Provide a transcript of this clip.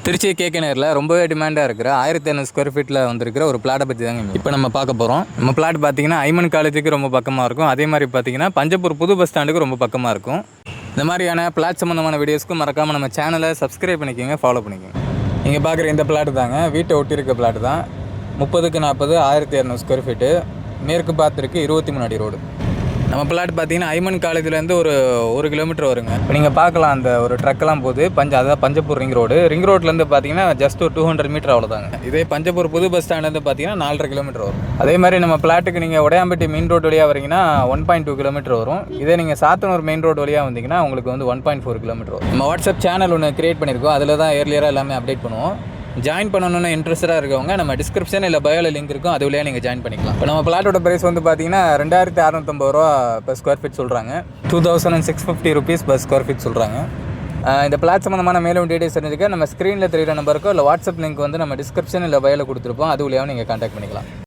Trichy KK நகரில் ரொம்பவே டிமாண்டாக இருக்கிற 1500 ஸ்கொயர் ஃபீட்டில் வந்திருக்கிற ஒரு பிளாட்டை பற்றி தாங்க இப்போ நம்ம பார்க்க போகிறோம். நம்ம பிளாட் பார்த்தீங்கன்னா ஐமன் காலேஜுக்கு ரொம்ப பக்கமாக இருக்கும். அதே மாதிரி பார்த்தீங்கன்னா பஞ்சப்பூர் புது பஸ் ஸ்டாண்டுக்கு ரொம்ப பக்கமாக இருக்கும். இந்த மாதிரியான பிளாட் சம்மந்தமான வீடியோஸ்க்கு மறக்காமல் நம்ம சேனலை சப்ஸ்கிரைப் பண்ணிக்கோங்க, ஃபாலோ பண்ணிக்கோங்க. நீங்கள் பார்க்குற இந்த பிளாட்டு தாங்க வீட்டை ஒட்டி இருக்க பிளாட்டு தான். 30x40 1200 square feet. மேற்கு பார்த்துருக்கு 23 அடி ரோடு. நம்ம பிளாட் பார்த்தீங்கன்னா ஐமன் காலேஜ்லேருந்து ஒரு கிலோமீட்டர் வருங்க. இப்போ நீங்கள் பார்க்கலாம் அந்த ஒரு ட்ரக்கெல்லாம் போகுது அதாவது பஞ்சப்பூர் ரிங் ரோட்லேருந்து பார்த்தீங்கன்னா ஜஸ்ட் ஒரு 200 மீட்டர் அவ்வளோதாங்க. இதே பஞ்சப்பூர் புது பஸ் ஸ்டாண்ட்லேருந்து பார்த்தீங்கன்னா 4.5 கிலோமீட்டர் வரும். அதே மாதிரி நம்ம பிளாட்டுக்கு நீங்கள் உடையாம்பட்டி மெயின் ரோடு வழியாக வரீங்கன்னா 1.2 கிலோமீட்டர் வரும். இதே நீங்கள் சாத்தனூர் மெயின் ரோடு வழியாக வந்தீங்கன்னா உங்களுக்கு வந்து 1.4 கிலோமீட்டர் வரும். நம்ம வாட்ஸ்அப் சேனல் ஒன்று கிரியேட் பண்ணியிருக்கோம். அதில் தான் ஏர்லியராக எல்லாமே அப்டேட் பண்ணுவோம். ஜாயின் பண்ணணும்னு இன்ட்ரெஸ்டாக இருக்கவங்க நம்ம டிஸ்கிரிப்ஷன் இல்லை பயோவில் லிங்க் இருக்கும், அது வழியாக நீங்கள் ஜாயின் பண்ணிக்கலாம். இப்போ நம்ம பிளாட்டோட ப்ரைஸ் வந்து பார்த்தீங்கன்னா 2650 ரூபா per ஸ்கொயர் ஃபீட் சொல்கிறாங்க. 2650 rupees per ஸ்கொயர் ஃபீட் சொல்கிறாங்க. இந்த பிளாட் சம்மந்தமான மேலும் டீடைல்ஸ் தெரிஞ்சுக்க நம்ம ஸ்க்ரீனில் தெரியுற நம்பருக்கோ இல்லை வாட்ஸ்அப் லிங்க் வந்து நம்ம டிஸ்கிரிப்ஷன் இல்லை பயோவில் கொடுத்துருப்போம், அது வழியாக நீங்கள் கான்டாக்ட் பண்ணிக்கலாம்.